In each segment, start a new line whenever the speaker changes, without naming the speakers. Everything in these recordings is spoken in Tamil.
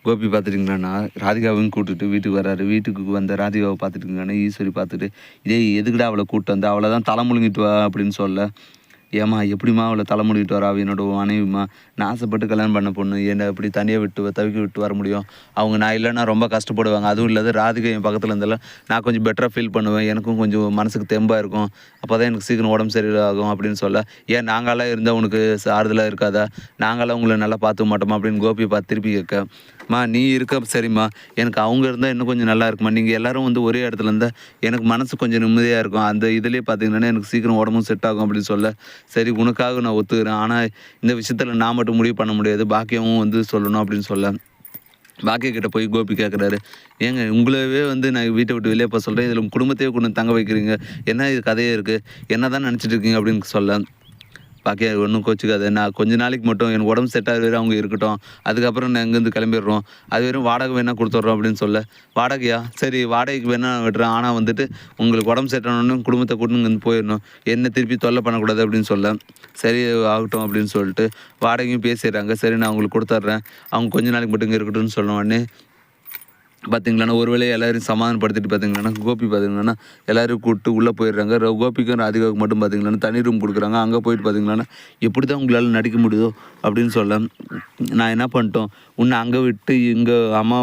கோபி பார்த்துட்டிங்களாண்ணா ராதிகாவையும் கூப்பிட்டுட்டு வீட்டுக்கு வர்றாரு. வீட்டுக்கு வந்த ராதிகாவை பார்த்துட்டிங்களாண்ணா ஈஸ்வரி பார்த்துட்டு, "டேய் எதுக்குடா அவளை கூப்பிட்டு வந்த? அவளை தான் தலை முழுங்கிட்டு வா" அப்படின்னு சொல்ல, "ஏம்மா எப்படிம்மா அவளை தலை மூடிட்டு வரா? அவ என்னோட மனைவிம்மா. நான் ஆசைப்பட்டு கல்யாணம் பண்ண பொண்ணு. என்னை எப்படி தனியாக தவிக்க விட்டு வர முடியும்? அவங்க நான் இல்லைன்னா ரொம்ப கஷ்டப்படுவாங்க. அதுவும் இல்லாத ராதிகா என் பக்கத்தில் இருந்தாலும் நான் கொஞ்சம் பெட்டராக ஃபீல் பண்ணுவேன். எனக்கும் கொஞ்சம் மனசுக்கு தெம்பாக இருக்கும். அப்போ தான் எனக்கு சீக்கிரம் உடம்பு சரியாகும்" அப்படின்னு சொல்ல, "ஏன் நாங்களாம் இருந்தால் உனக்கு ஆறுதலாக இருக்காதா? நாங்களாம் உங்களை நல்லா பார்த்துக்க மாட்டோமா?" அப்படின்னு கோபியை பார்த்து திருப்பி கேட்க, "ம்மா நீ இருக்க சரிம்மா. எனக்கு அவங்க இருந்தால் இன்னும் கொஞ்சம் நல்லா இருக்குமா. நீங்கள் எல்லோரும் வந்து ஒரே இடத்துல இருந்தால் எனக்கு மனசு கொஞ்சம் நிம்மதியாக இருக்கும். அந்த இதுலேயே பார்த்தீங்கன்னா எனக்கு சீக்கிரம் உடம்பும் செட் ஆகும்" அப்படின்னு சொல்ல, "சரி உனக்காக நான் ஒத்துக்கிறேன். ஆனால் இந்த விஷயத்தில் நான் மட்டும் முடிவு பண்ண முடியாது. பாக்கியமும் வந்து சொல்லணும்" அப்படின்னு சொல்ல, பாக்கிய கிட்ட போய் கோபி கேட்குறாரு, "ஏங்க உங்களவே வந்து நான் வீட்டை விட்டு வெளியே போக சொல்கிறேன். இதில் உங்கள் குடும்பத்தையே கொண்டு தங்க வைக்கிறீங்க. என்ன இது கதையே இருக்குது? என்ன தான் நினச்சிட்டு இருக்கீங்க?" அப்படின்னு சொல்ல, "பாக்கியா ஒன்றும் கோச்சிக்காத. நான் கொஞ்ச நாளைக்கு மட்டும் எனக்கு உடம்பு செட் ஆகிற வரை அவங்க இருக்கட்டும். அதுக்கப்புறம் நான் இங்கேருந்து கிளம்பிடுறோம். அது வெறும் வாடகை வேணால் கொடுத்துட்றோம்" அப்படின்னு சொல்ல, "வாடகையா? சரி வாடகைக்கு வேணால் விடுறேன். ஆனால் வந்துட்டு உங்களுக்கு உடம்பு செட் ஆனோடனே குடும்பத்தை கூட்டின்னு இங்கேருந்து போயிடணும். என்ன திருப்பி தொல்லை பண்ணக்கூடாது" அப்படின்னு சொல்ல, "சரி ஆகட்டும்" அப்படின்னு சொல்லிட்டு வாடகையும் பேசிடுறாங்க. "சரி நான் உங்களுக்கு கொடுத்துட்றேன். அவங்க கொஞ்ச நாளைக்கு மட்டும் இங்கே இருக்கட்டும்னு" சொன்ன உடனே பார்த்தீங்களாண்ணா ஒரு வேளையை எல்லோரையும் சமாதானப்படுத்திட்டு பார்த்தீங்களாண்ணா கோபி பார்த்தீங்களாண்ணா எல்லோரும் கூப்பிட்டு உள்ளே போயிடுறாங்க. கோபிக்கும் ராதிகாவுக்கு மட்டும் பார்த்தீங்களாண்ணா தனி ரூம் கொடுக்குறாங்க. அங்கே போயிட்டு பார்த்தீங்களாண்ணா, "எப்படி தான் உங்களால் நடிக்க முடியுதோ" அப்படின்னு சொல்ல, "நான் என்ன பண்ணிட்டோம்? உன்னை அங்கே விட்டு இங்கே அம்மா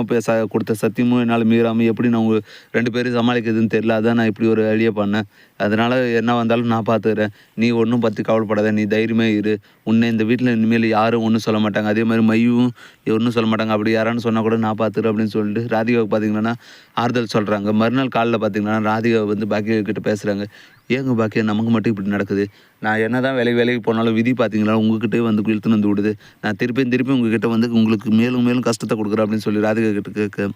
கொடுத்த சத்தியமும் என்னால் மீறாமல் எப்படி நான் உங்கள் 2 பேரும் சமாளிக்கிறதுன்னு தெரியல. அதான் நான் இப்படி ஒரு ஐடியா பண்ணேன். அதனால் என்ன வந்தாலும் நான் பார்த்துக்கிறேன். நீ ஒன்றும் பற்றி கவலைப்படாத. நீ தைரியமாக இரு. உன்னை இந்த வீட்டில் இனிமேல் யாரும் ஒன்றும் சொல்ல மாட்டாங்க. அதே மாதிரி மையும் ஒன்றும் சொல்ல மாட்டாங்க. அப்படி யாரான்னு சொன்னால் கூட நான் பார்த்துக்கிறேன்" அப்படின்னு சொல்லிட்டு ராதிகாவுக்கு பார்த்தீங்கன்னா ஆறுதல் சொல்கிறாங்க. மறுநாள் காலைல பார்த்தீங்கன்னா ராதிகா வந்து பாக்கியா கிட்ட பேசுகிறாங்க. "ஏங்க பாக்கியா நமக்கு மட்டும் இப்படி நடக்குது? நான் என்ன தான் வேலைக்கு போனாலும் விதி பார்த்தீங்களா உங்ககிட்டே வந்து இழுத்துன்னு வந்து விடுது. நான் திருப்பி உங்ககிட்ட வந்து உங்களுக்கு மேலும் மேலும் கஷ்டத்தை கொடுக்குறேன்" அப்படின்னு சொல்லி ராதிகா கிட்ட கேட்க,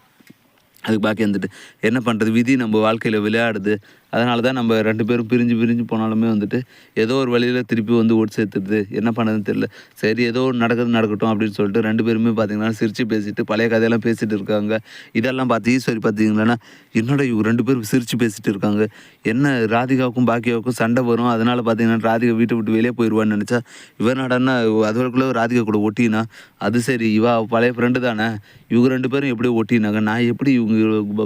அதுக்கு பாக்கி வந்துட்டு, "என்ன பண்ணுறது? விதி நம்ம வாழ்க்கையில் விளையாடுது. அதனால தான் நம்ம 2 பேரும் பிரிஞ்சு போனாலுமே வந்துட்டு ஏதோ ஒரு வழியில் திருப்பி வந்து ஓட்டு சேர்த்துடுது. என்ன பண்ணுறதுன்னு தெரியல. சரி ஏதோ ஒன்று நடக்கட்டும்" அப்படின்னு சொல்லிட்டு 2 பேருமே பார்த்தீங்கன்னா சிரித்து பேசிட்டு பழைய கதையெல்லாம் பேசிகிட்டு இருக்காங்க. இதெல்லாம் பார்த்து ஈஸ்வரி பார்த்தீங்கன்னா, "என்னடா இவங்க 2 பேரும் சிரித்து பேசிகிட்டு இருக்காங்க. என்ன ராதிகாவுக்கும் பாக்கியாவுக்கும் சண்டை வரும். அதனால் பார்த்தீங்கன்னா ராதிகா வீட்டை விட்டு வெளியே போயிடுவான்னு நினச்சா, இவனாடான்னா அதுவரைக்குள்ளே ராதிகா கூட ஒட்டினா. அது சரி இவ பழைய ஃப்ரெண்டு தானே. இவங்க 2 பேரும் எப்படியோ ஒட்டினாங்க. நான் எப்படி இவங்க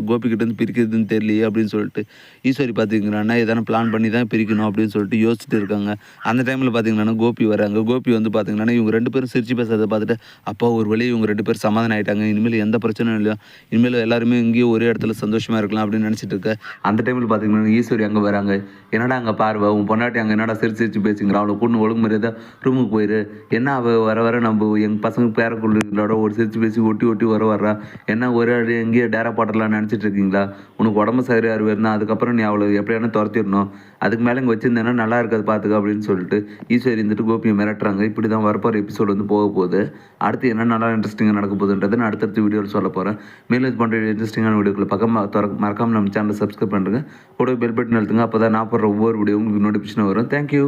கோபிக்கிட்டேருந்து பிரிக்கிறதுன்னு தெரியலையே" அப்படின்னு சொல்லிட்டு ஈஸ்வரி பார்த்தீங்கன்னா எதனா பிளான் பண்ணி தான் பிரிக்கணும் அப்படின்னு சொல்லிட்டு யோசிச்சுட்டு இருக்காங்க. அந்த டைமில் பார்த்தீங்கன்னா கோபி வராங்க. கோபி வந்து பார்த்தீங்கன்னா இவங்க 2 பேரும் சிரிச்சு பேசுறதை பார்த்துட்டு, "அப்பா ஒரு வழி இவங்க 2 பேரும் சமாதானம் ஆகிட்டாங்க. இனிமேல் எந்த பிரச்சனையும் இல்லை. இனிமேல் எல்லாருமே இங்கேயும் ஒரே இடத்துல சந்தோஷமாக இருக்கலாம்" அப்படின்னு நினச்சிட்டு இருக்க அந்த டைமில் பார்த்தீங்கன்னா ஈஸ்வரி அங்கே வராங்க. "என்னடா அங்கே பாருவா உன் பொண்டாட்டி அங்கே என்னடா சிரிச்சு பேசுங்கிற அவளை கூட்டு ஒழுங்கு மரியாதை ரூமுக்கு போயிரு. என்ன அவள் வர நம்ம எங்கள் பசங்க பேரக்குள்ளோட ஒரு சிரிச்சு பேசி ஒட்டி வர்றா. என்ன ஒரே அடி எங்கேயே டேரா போட்டலாம்னு நினச்சிட்டு இருக்கீங்களா? உனக்கு உடம்பு சரியாக வருதுன்னா அதுக்கப்புறம் நீ அவளை எப்படியான துரத்திடணும். அதுக்கு மேலே இங்கே வச்சுருந்தேன்னா நல்லா இருக்காது பார்த்துக்க" அப்படின்னு சொல்லிட்டு ஈஸ்வரி இருந்துட்டு கோபியை மிரட்டுறாங்க. இப்படி தான் வரப்போகிற எபிசோடு வந்து போக போகுது. அடுத்து என்ன நல்லா இன்ட்ரெஸ்டிங்காக நடக்க போகுதுன்றதை நான் அடுத்தடுத்த வீடியோவில் சொல்ல போகிறேன். மேலும் இது பண்ணுற இன்ட்ரெஸ்டிங்கான வீடியோக்களை மறக்காமல் நம்ம சேனலை சப்ஸ்கிரைப் பண்ணுறேங்க. கூட பெல் பட்டன் அழுத்துங்க. அப்போ தான் நான் போடுற ஒவ்வொரு வீடியோவும் உங்களுக்கு நோட்டிஃபிகேஷன் வரும். தேங்க்யூ.